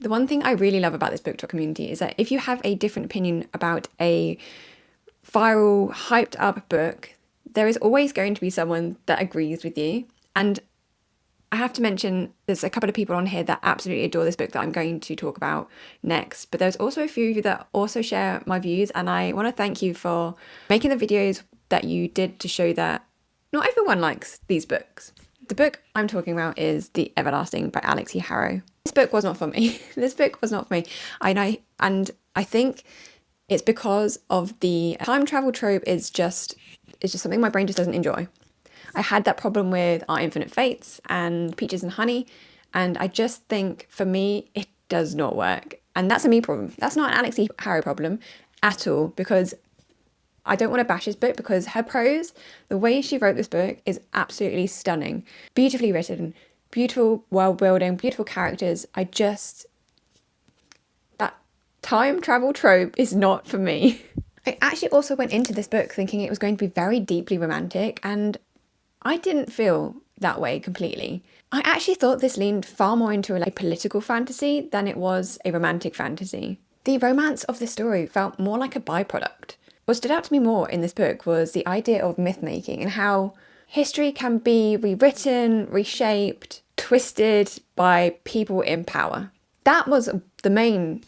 The one thing I really love about this book talk community is that if you have a different opinion about a viral, hyped up book, there is always going to be someone that agrees with you. And I have to mention there's a couple of people on here that absolutely adore this book that I'm going to talk about next. But there's also a few of you that also share my views. And I want to thank you for making the videos that you did to show that not everyone likes these books. The book I'm talking about is The Everlasting by Alix Harrow. This book was not for me. This book was not for me. And I think it's because of the time travel trope is just something my brain just doesn't enjoy. I had that problem with Our Infinite Fates and Peaches and Honey, and I just think for me it does not work. And that's a me problem. That's not an Alix Harrow problem at all, because I don't want to bash this book because her prose, the way she wrote this book is absolutely stunning. Beautifully written, beautiful world building, beautiful characters. That time travel trope is not for me. I actually also went into this book thinking it was going to be very deeply romantic, and I didn't feel that way completely. I actually thought this leaned far more into a political fantasy than it was a romantic fantasy. The romance of the story felt more like a byproduct. What stood out to me more in this book was the idea of myth making and how history can be rewritten, reshaped, twisted by people in power. That was the main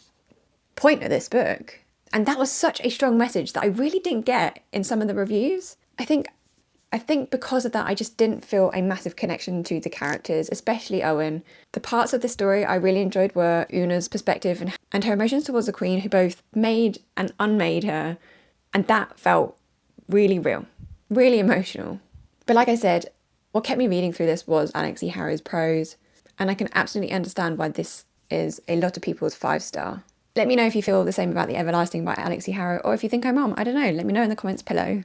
point of this book. And that was such a strong message that I really didn't get in some of the reviews. I think because of that, I just didn't feel a massive connection to the characters, especially Owen. The parts of the story I really enjoyed were Una's perspective and her emotions towards the Queen, who both made and unmade her. And that felt really real, really emotional. But like I said, what kept me reading through this was Alix Harrow's prose. And I can absolutely understand why this is a lot of people's 5-star. Let me know if you feel the same about The Everlasting by Alix Harrow, or if you think I'm wrong. I don't know. Let me know in the comments below.